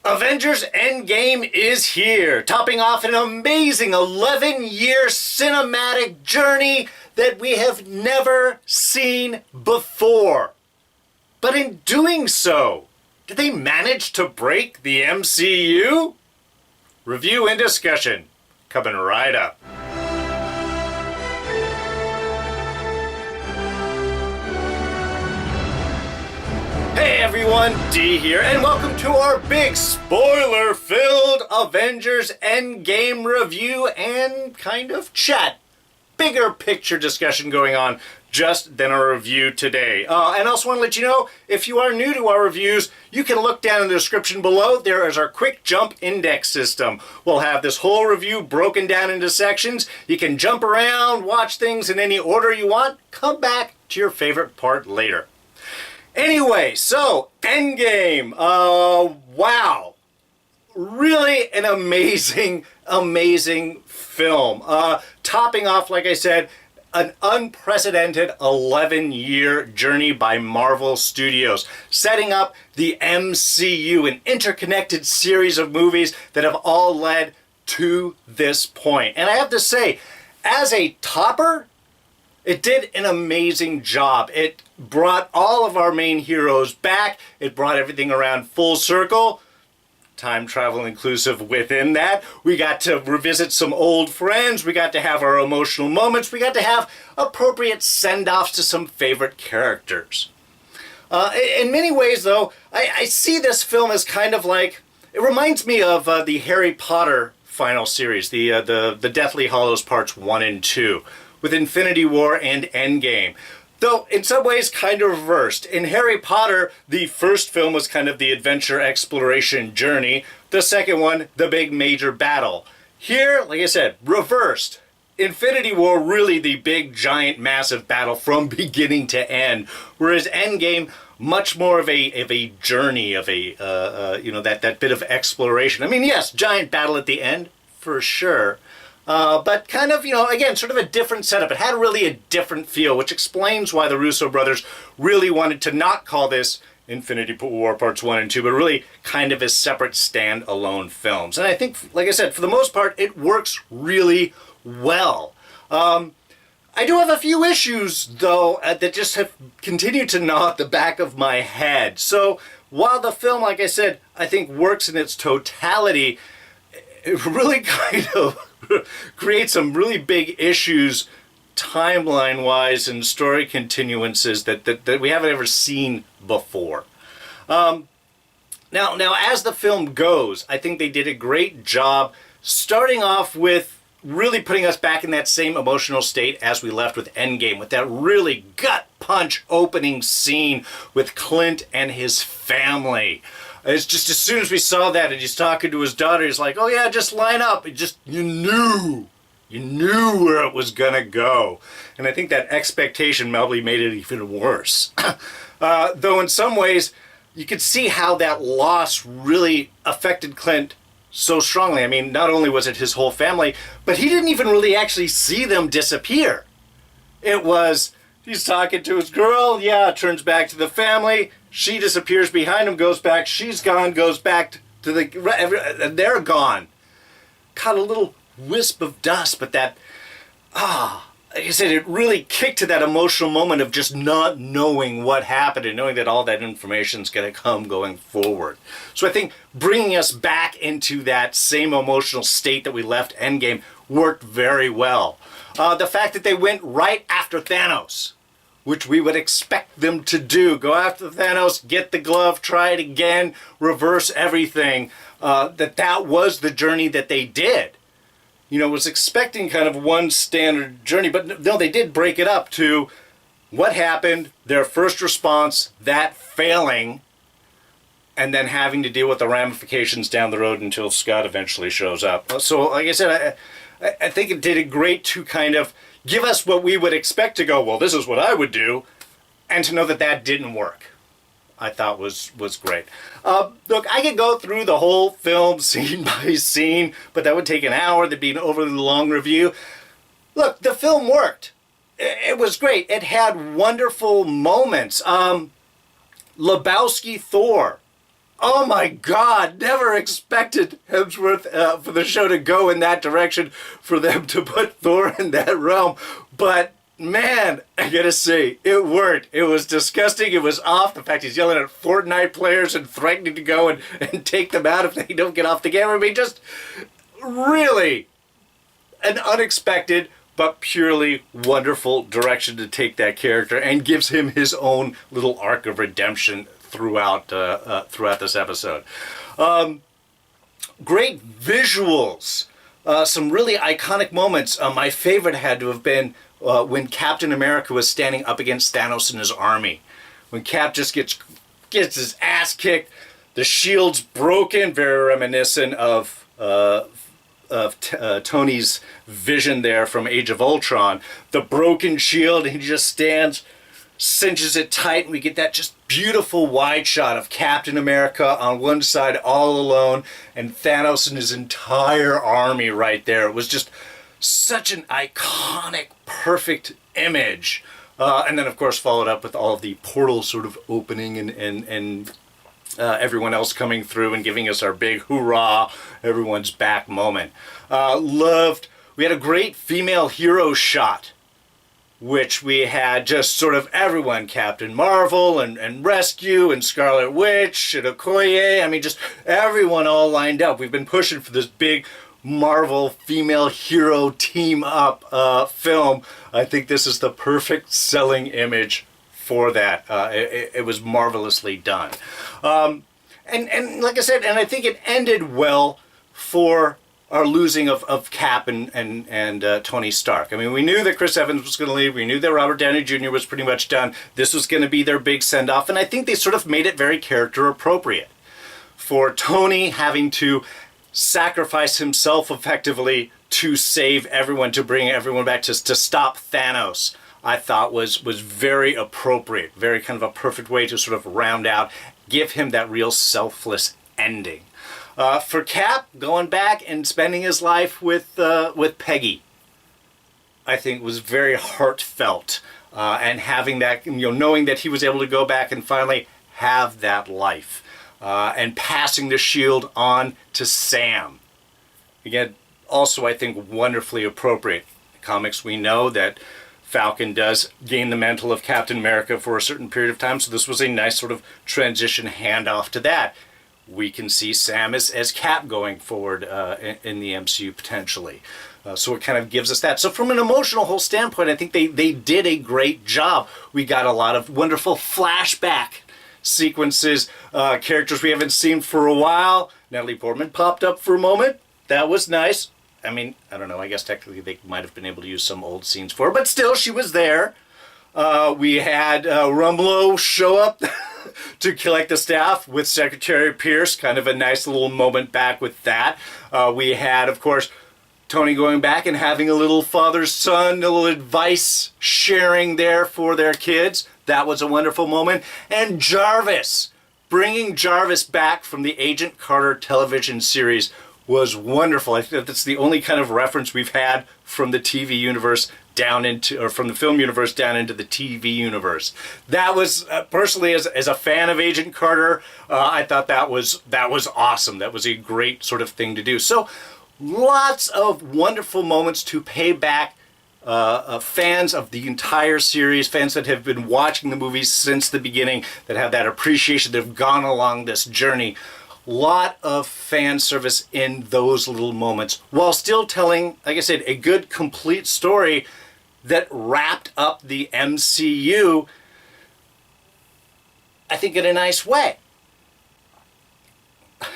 Avengers Endgame is here, topping off an amazing 11-year cinematic journey that we have never seen before. But in doing so, did they manage to break the MCU? Review and discussion coming right up. Hey everyone, D here, and welcome to our big spoiler-filled Avengers Endgame review and kind of chat. Bigger picture discussion going on just than a review today. And I also want to let you know, if you are new to our reviews, you can look down in the description below. There is our quick jump index system. We'll have this whole review broken down into sections. You can jump around, watch things in any order you want, come back to your favorite part later. Anyway, so, Endgame. Wow. Really an amazing film. Topping off, like I said, an unprecedented 11-year journey by Marvel Studios, setting up the MCU, an interconnected series of movies that have all led to this point. And I have to say, as a topper, it did an amazing job. It brought all of our main heroes back. It brought everything around full circle. Time travel inclusive within that. We got to revisit some old friends. We got to have our emotional moments. We got to have appropriate send-offs to some favorite characters. In many ways, though, I see this film as kind of like, it reminds me of the Harry Potter final series, the Deathly Hallows Parts 1 and 2, with Infinity War and Endgame. Though, in some ways, kind of reversed. In Harry Potter, the first film was kind of the adventure exploration journey. The second one, the big major battle. Here, like I said, reversed. Infinity War, really the big, giant, massive battle from beginning to end. Whereas Endgame, much more of a journey, of that bit of exploration. I mean, yes, giant battle at the end, for sure. But kind of, again, sort of a different setup. It had really a different feel, which explains why the Russo brothers really wanted to not call this Infinity War Parts 1 and 2, but really kind of as separate stand-alone films. And I think, like I said, for the most part, it works really well. I do have a few issues, though, that just have continued to gnaw at the back of my head. So while the film, like I said, I think works in its totality, it really kind of creates some really big issues timeline-wise and story continuances that we haven't ever seen before. Now, as the film goes, I think they did a great job starting off with really putting us back in that same emotional state as we left with Endgame, with that really gut-punch opening scene with Clint and his family. It's just as soon as we saw that and he's talking to his daughter, he's like, oh yeah, just line up. You knew where it was gonna go. And I think that expectation probably made it even worse. Though in some ways, you could see how that loss really affected Clint so strongly. I mean, not only was it his whole family, but he didn't even really actually see them disappear. It was, he's talking to his girl, yeah, turns back to the family, she disappears behind him, goes back, she's gone, goes back to they're gone. Caught a little wisp of dust, but that, like I said, it really kicked to that emotional moment of just not knowing what happened and knowing that all that information's going to come going forward. So I think bringing us back into that same emotional state that we left Endgame worked very well. The fact that they went right after Thanos, which we would expect them to do. Go after Thanos, get the glove, try it again, reverse everything. That was the journey that they did. Was expecting kind of one standard journey, but no, they did break it up to what happened, their first response, that failing, and then having to deal with the ramifications down the road until Scott eventually shows up. So, like I said, I think it did a great to kind of give us what we would expect to go, well, this is what I would do, and to know that that didn't work, I thought was great. Look, I could go through the whole film scene by scene, but that would take an hour. That'd be an overly long review. Look, the film worked. It was great. It had wonderful moments. Lebowski Thor oh my God, never expected Hemsworth for the show to go in that direction, for them to put Thor in that realm. But man, I gotta say, it worked. It was disgusting. It was off. The fact he's yelling at Fortnite players and threatening to go and take them out if they don't get off the game. I mean, just really an unexpected but purely wonderful direction to take that character, and gives him his own little arc of redemption throughout this episode. Great visuals. Some really iconic moments. My favorite had to have been when Captain America was standing up against Thanos and his army. When Cap just gets his ass kicked, the shield's broken, very reminiscent of Tony's vision there from Age of Ultron. The broken shield, and he just stands, cinches it tight, and we get that just beautiful wide shot of Captain America on one side all alone, and Thanos and his entire army right there. It was just such an iconic, perfect image. And then, of course, followed up with all of the portals sort of opening and everyone else coming through and giving us our big hoorah, everyone's back moment. We had a great female hero shot, which we had just sort of everyone, Captain Marvel and Rescue and Scarlet Witch and Okoye. I mean, just everyone all lined up. We've been pushing for this big Marvel female hero team up film. I think this is the perfect selling image for that. It was marvelously done. And like I said, and I think it ended well for our losing of Cap and Tony Stark. I mean, we knew that Chris Evans was going to leave. We knew that Robert Downey Jr. was pretty much done. This was going to be their big send-off, and I think they sort of made it very character appropriate. For Tony having to sacrifice himself effectively to save everyone, to bring everyone back, to stop Thanos, I thought was very appropriate, very kind of a perfect way to sort of round out, give him that real selfless ending. For Cap, going back and spending his life with Peggy, I think was very heartfelt, and having that, knowing that he was able to go back and finally have that life, and passing the shield on to Sam. Again, also I think wonderfully appropriate. In comics, we know that Falcon does gain the mantle of Captain America for a certain period of time, so this was a nice sort of transition handoff to that. We can see Sam as Cap going forward in the MCU potentially. So it kind of gives us that. So from an emotional whole standpoint, I think they did a great job. We got a lot of wonderful flashback sequences, characters we haven't seen for a while. Natalie Portman popped up for a moment. That was nice. I mean, I don't know, I guess technically they might have been able to use some old scenes for her, but still, she was there. We had Rumlow show up to collect the staff with Secretary Pierce, kind of a nice little moment back with that. We had, of course, Tony going back and having a little father-son, a little advice sharing there for their kids. That was a wonderful moment. And Jarvis, bringing Jarvis back from the Agent Carter television series was wonderful. I think that's the only kind of reference we've had from the TV universe down into, or from the film universe down into the TV universe. That was, personally, as a fan of Agent Carter, I thought that was awesome. That was a great sort of thing to do. So lots of wonderful moments to pay back fans of the entire series, fans that have been watching the movies since the beginning, that have that appreciation, that have gone along this journey. Lot of fan service in those little moments, while still telling, like I said, a good, complete story that wrapped up the MCU, I think, in a nice way. The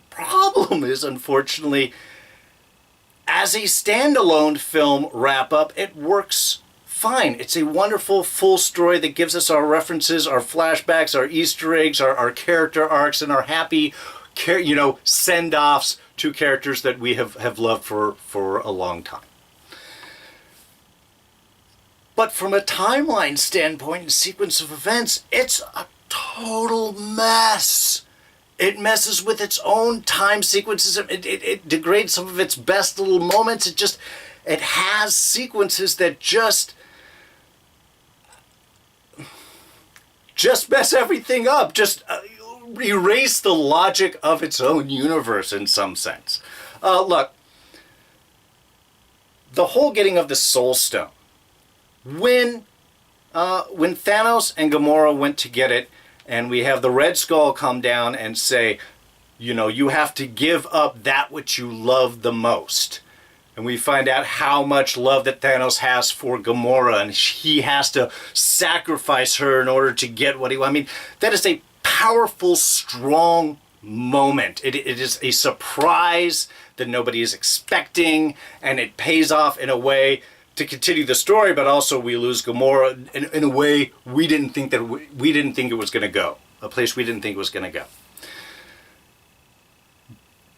problem is, unfortunately, as a standalone film wrap-up, it works fine. It's a wonderful full story that gives us our references, our flashbacks, our Easter eggs, our character arcs, and our happy, send-offs to characters that we have loved for a long time. But from a timeline standpoint and sequence of events, it's a total mess. It messes with its own time sequences. It degrades some of its best little moments. It has sequences that just mess everything up. Just erase the logic of its own universe in some sense. Look, the whole getting of the Soul Stone. When Thanos and Gamora went to get it, and we have the Red Skull come down and say, you know, you have to give up that which you love the most. And we find out how much love that Thanos has for Gamora, and he has to sacrifice her in order to get what he wants. I mean, that is a powerful, strong moment. It is a surprise that nobody is expecting, and it pays off in a way to continue the story, but also we lose Gamora in a way we didn't think it was going to go, a place we didn't think it was going to go.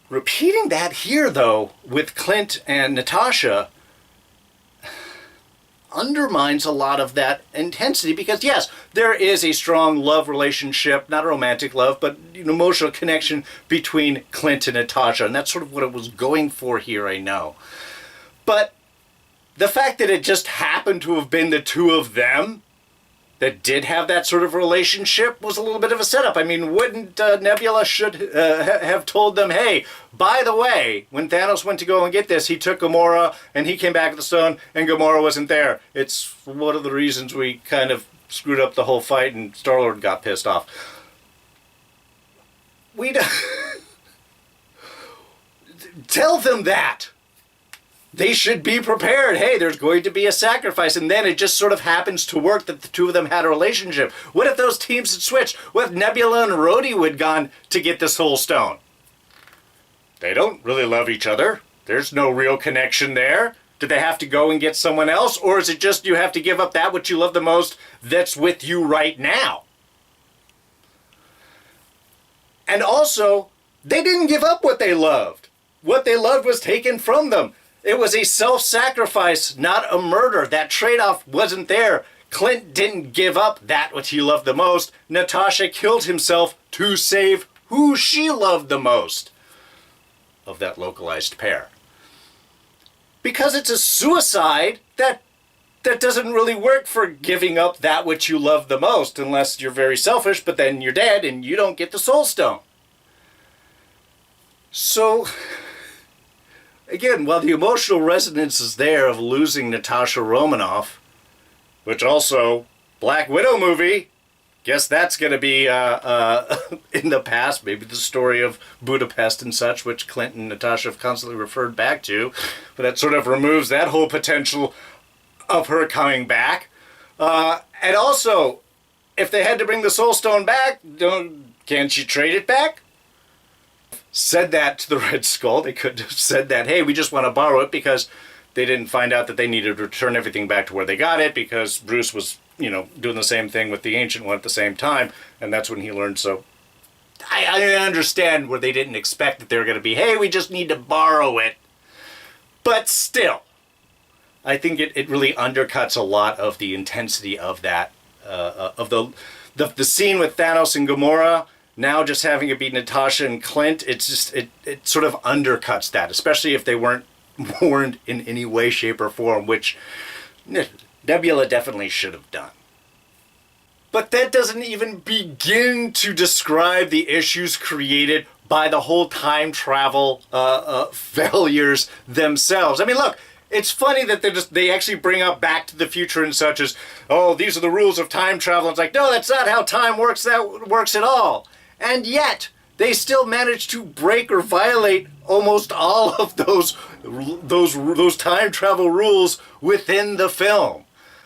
Repeating that here, though, with Clint and Natasha undermines a lot of that intensity, because yes, there is a strong love relationship, not a romantic love, but an emotional connection between Clint and Natasha, and that's sort of what it was going for here, I know. But the fact that it just happened to have been the two of them that did have that sort of relationship was a little bit of a setup. I mean, wouldn't Nebula should have told them, hey, by the way, when Thanos went to go and get this, he took Gamora and he came back with the stone and Gamora wasn't there. It's one of the reasons we kind of screwed up the whole fight and Star-Lord got pissed off. Tell them that. They should be prepared. Hey, there's going to be a sacrifice. And then it just sort of happens to work that the two of them had a relationship. What if those teams had switched? What if Nebula and Rhodey had gone to get the Soul Stone? They don't really love each other. There's no real connection there. Do they have to go and get someone else? Or is it just you have to give up that which you love the most that's with you right now? And also, they didn't give up what they loved. What they loved was taken from them. It was a self-sacrifice, not a murder. That trade-off wasn't there. Clint didn't give up that which he loved the most. Natasha killed himself to save who she loved the most of that localized pair. Because it's a suicide, that doesn't really work for giving up that which you love the most, unless you're very selfish, but then you're dead and you don't get the Soul Stone. So again, while the emotional resonance is there of losing Natasha Romanoff, which also, Black Widow movie, guess that's going to be in the past, maybe the story of Budapest and such, which Clint and Natasha have constantly referred back to, but that sort of removes that whole potential of her coming back. And also, if they had to bring the Soul Stone back, can't she trade it back? Said that to the Red Skull. They could have said that, hey, we just want to borrow it, because they didn't find out that they needed to return everything back to where they got it, because Bruce was, doing the same thing with the Ancient One at the same time, and that's when he learned. So I understand where they didn't expect that they were going to be, hey, we just need to borrow it. But still, I think it really undercuts a lot of the intensity of that, of the scene with Thanos and Gamora. Now just having it be Natasha and Clint, it sort of undercuts that, especially if they weren't warned in any way, shape, or form, which Nebula definitely should have done. But that doesn't even begin to describe the issues created by the whole time travel failures themselves. I mean, look, it's funny that they actually bring up Back to the Future and such as, oh, these are the rules of time travel. It's like, no, that's not how time works. That works at all. And yet, they still manage to break or violate almost all of those time travel rules within the film.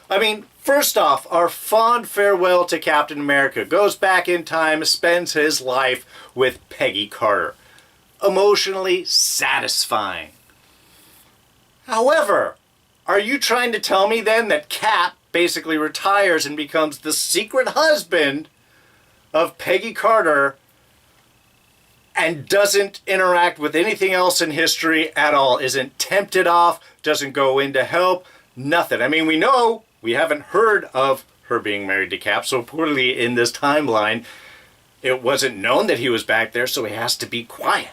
I mean, first off, our fond farewell to Captain America goes back in time, spends his life with Peggy Carter. Emotionally satisfying. However, are you trying to tell me then that Cap basically retires and becomes the secret husband of Peggy Carter and doesn't interact with anything else in history at all, isn't tempted off, doesn't go in to help, nothing? I mean, we haven't heard of her being married to Cap, so poorly in this timeline, it wasn't known that he was back there, so he has to be quiet.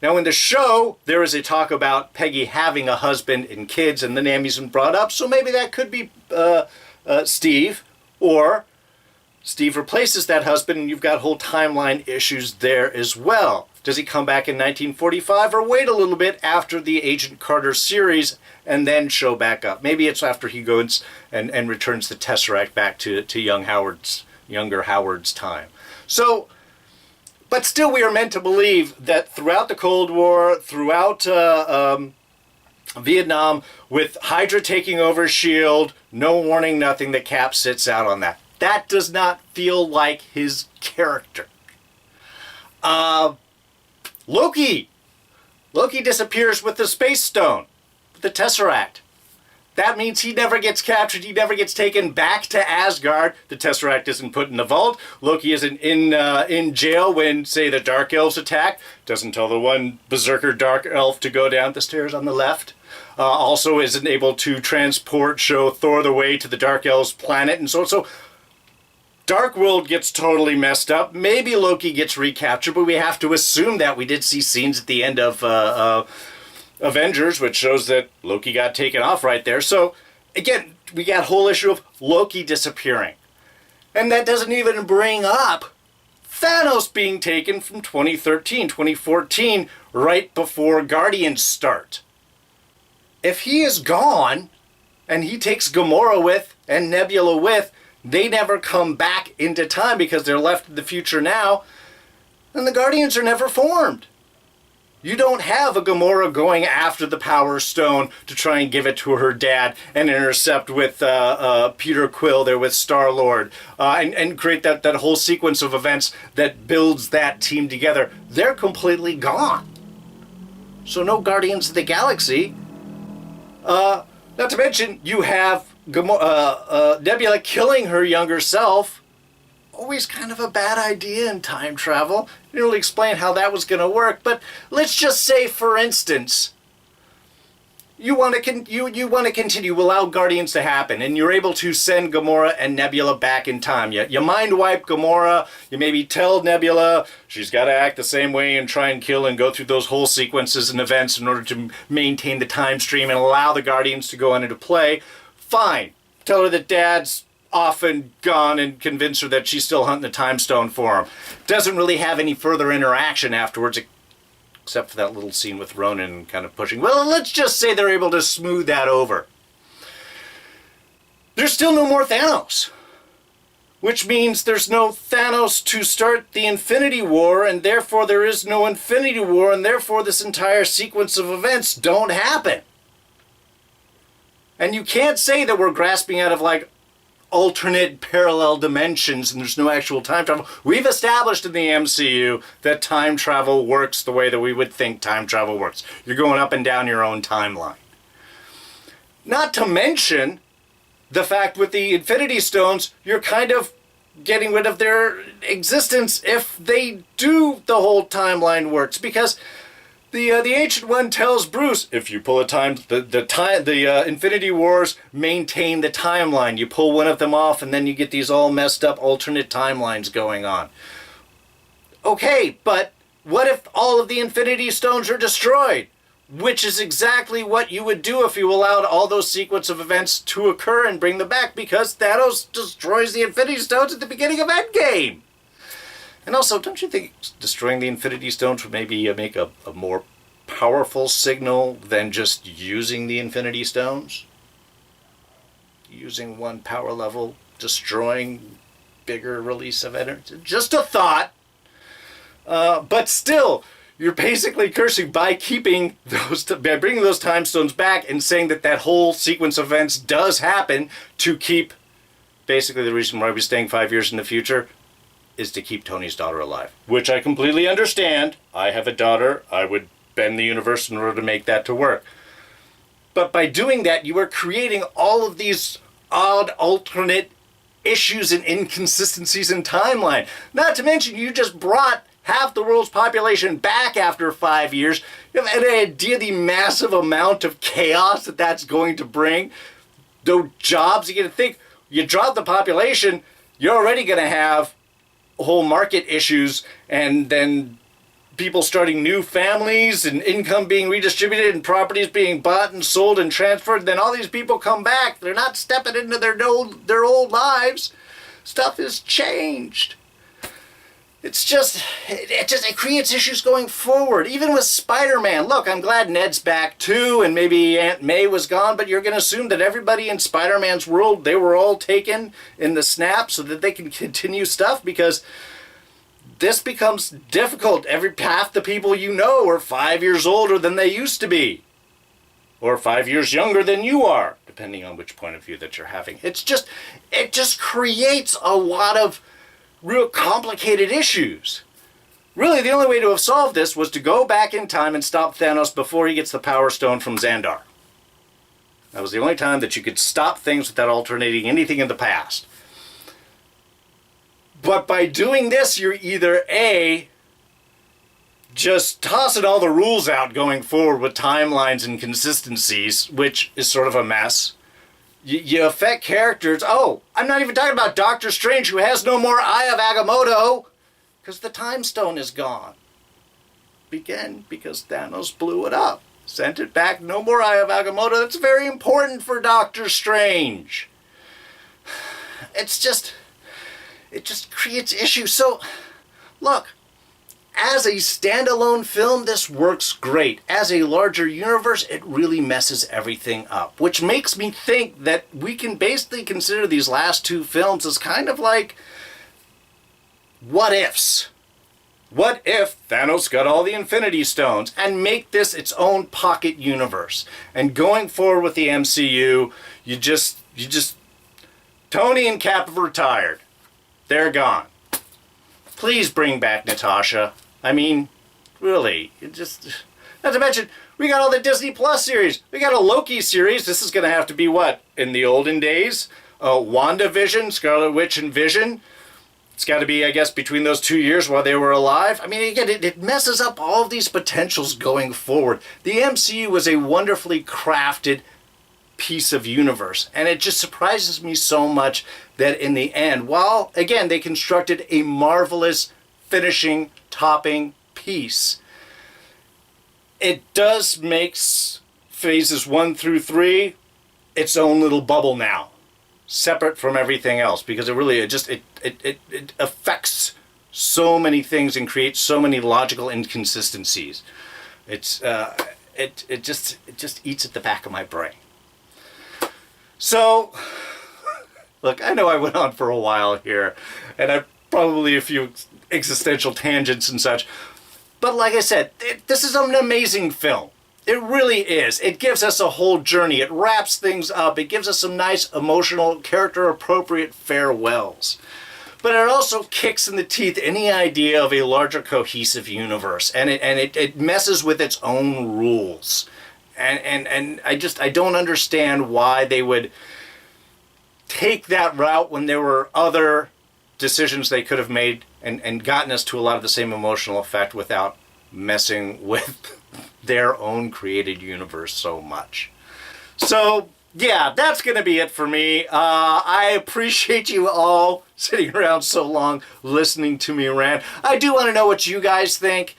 Now in the show, there is a talk about Peggy having a husband and kids, and the name isn't brought up, so maybe that could be Steve, or Steve replaces that husband, and you've got whole timeline issues there as well. Does he come back in 1945 or wait a little bit after the Agent Carter series and then show back up? Maybe it's after he goes and returns the Tesseract back to younger Howard's time. So, but still we are meant to believe that throughout the Cold War, throughout Vietnam, with Hydra taking over S.H.I.E.L.D., no warning, nothing, that Cap sits out on that. That does not feel like his character. Loki disappears with the Space Stone, the Tesseract. That means he never gets captured, he never gets taken back to Asgard. The Tesseract isn't put in the vault. Loki isn't in jail when, say, the Dark Elves attack. Doesn't tell the one berserker Dark Elf to go down the stairs on the left. Also isn't able to show Thor the way to the Dark Elves planet, and so on. So Dark World gets totally messed up. Maybe Loki gets recaptured, but we have to assume that. We did see scenes at the end of Avengers, which shows that Loki got taken off right there. So, again, we got a whole issue of Loki disappearing. And that doesn't even bring up Thanos being taken from 2013, 2014, right before Guardians start. If he is gone, and he takes Gamora with, and Nebula with, they never come back into time because they're left in the future now, then the Guardians are never formed. You don't have a Gamora going after the Power Stone to try and give it to her dad and intercept with Peter Quill there with Star-Lord and create that whole sequence of events that builds that team together. They're completely gone. So no Guardians of the Galaxy. Not to mention, you have Nebula killing her younger self. Always kind of a bad idea in time travel. Didn't really explain how that was going to work, but let's just say, for instance, you want to continue, allow Guardians to happen, and you're able to send Gamora and Nebula back in time. You mind wipe Gamora, you maybe tell Nebula she's got to act the same way and try and kill and go through those whole sequences and events in order to maintain the time stream and allow the Guardians to go into play. Fine. Tell her that Dad's off and gone and convince her that she's still hunting the time stone for him. Doesn't really have any further interaction afterwards, except for that little scene with Ronan kind of pushing. Well, let's just say they're able to smooth that over. There's still no more Thanos, which means there's no Thanos to start the Infinity War, and therefore there is no Infinity War, and therefore this entire sequence of events don't happen. And you can't say that we're grasping out of, like, alternate parallel dimensions and there's no actual time travel. We've established in the MCU that time travel works the way that we would think time travel works. You're going up and down your own timeline. Not to mention the fact with the Infinity Stones, you're kind of getting rid of their existence if they do the whole timeline works, because the Ancient One tells Bruce, if you pull the Infinity Wars maintain the timeline. You pull one of them off and then you get these all messed up alternate timelines going on. Okay, but what if all of the Infinity Stones are destroyed? Which is exactly what you would do if you allowed all those sequence of events to occur and bring them back, because Thanos destroys the Infinity Stones at the beginning of Endgame. And also, don't you think destroying the Infinity Stones would maybe make a more powerful signal than just using the Infinity Stones? Using one power level, destroying bigger release of energy. Just a thought. But still, you're basically cursing by keeping by bringing those time stones back and saying that whole sequence of events does happen to keep, basically the reason why we're staying 5 years in the future is to keep Tony's daughter alive. Which I completely understand. I have a daughter. I would bend the universe in order to make that to work. But by doing that, you are creating all of these odd alternate issues and inconsistencies in timeline. Not to mention, you just brought half the world's population back after 5 years. You have any idea the massive amount of chaos that that's going to bring? Those jobs, you get to think, you drop the population, you're already going to have whole market issues, and then people starting new families and income being redistributed and properties being bought and sold and transferred. Then all these people come back. They're not stepping into their old lives. Stuff has changed. It creates issues going forward. Even with Spider-Man. Look, I'm glad Ned's back too, and maybe Aunt May was gone, but you're going to assume that everybody in Spider-Man's world, they were all taken in the snap so that they can continue stuff, because this becomes difficult. Half the people you know are 5 years older than they used to be. Or 5 years younger than you are, depending on which point of view that you're having. It just creates a lot of real complicated issues. Really, the only way to have solved this was to go back in time and stop Thanos before he gets the Power Stone from Xandar. That was the only time that you could stop things without alternating anything in the past. But by doing this, you're either A, just tossing all the rules out going forward with timelines and consistencies, which is sort of a mess. You affect characters. Oh, I'm not even talking about Doctor Strange, who has no more Eye of Agamotto, because the Time Stone is gone. Again, because Thanos blew it up. Sent it back, no more Eye of Agamotto. That's very important for Doctor Strange. It just creates issues. So, look, as a standalone film, this works great. As a larger universe, it really messes everything up. Which makes me think that we can basically consider these last two films as kind of like what ifs. What if Thanos got all the Infinity Stones, and make this its own pocket universe? And going forward with the MCU, you just Tony and Cap have retired. They're gone. Please bring back Natasha. I mean, really, not to mention, we got all the Disney Plus series. We got a Loki series. This is going to have to be what? In the olden days? WandaVision, Scarlet Witch and Vision. It's got to be, I guess, between those 2 years while they were alive. I mean, again, it messes up all of these potentials going forward. The MCU was a wonderfully crafted piece of universe, and it just surprises me so much that in the end, while, again, they constructed a marvelous finishing, topping piece, it does make phases 1 through 3 its own little bubble now, separate from everything else, because it affects so many things and creates so many logical inconsistencies. It just eats at the back of my brain. So, look, I know I went on for a while here, and I probably a few existential tangents and such, but like I said, this is an amazing film. It really is. It gives us a whole journey. It wraps things up. It gives us some nice, emotional, character-appropriate farewells. But it also kicks in the teeth any idea of a larger, cohesive universe, and it messes with its own rules. And I don't understand why they would take that route when there were other decisions they could have made and gotten us to a lot of the same emotional effect without messing with their own created universe so much. So, yeah, that's going to be it for me. I appreciate you all sitting around so long listening to me rant. I do want to know what you guys think.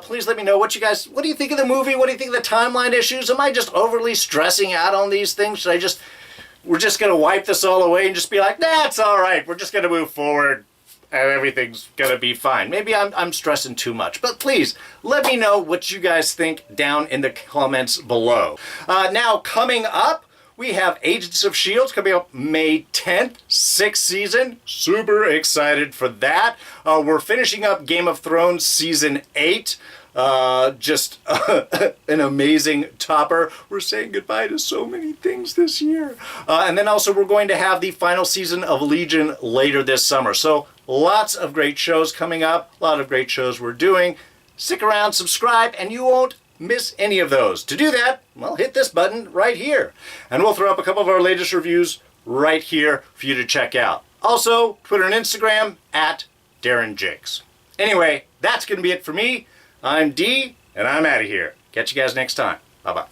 Please let me know what do you think of the movie? What do you think of the timeline issues? Am I just overly stressing out on these things? We're just going to wipe this all away and just be like, nah, it's all right. We're just going to move forward and everything's going to be fine. Maybe I'm stressing too much. But please, let me know what you guys think down in the comments below. Now, coming up, we have Agents of S.H.I.E.L.D. coming up May 10th, 6th season. Super excited for that. We're finishing up Game of Thrones Season 8. Just an amazing topper. We're saying goodbye to so many things this year. And then also we're going to have the final season of Legion later this summer. So lots of great shows coming up. A lot of great shows we're doing. Stick around, subscribe, and you won't miss any of those. To do that, well, hit this button right here. And we'll throw up a couple of our latest reviews right here for you to check out. Also, Twitter and Instagram at Darren Jakes. Anyway, that's going to be it for me. I'm D, and I'm out of here. Catch you guys next time. Bye-bye.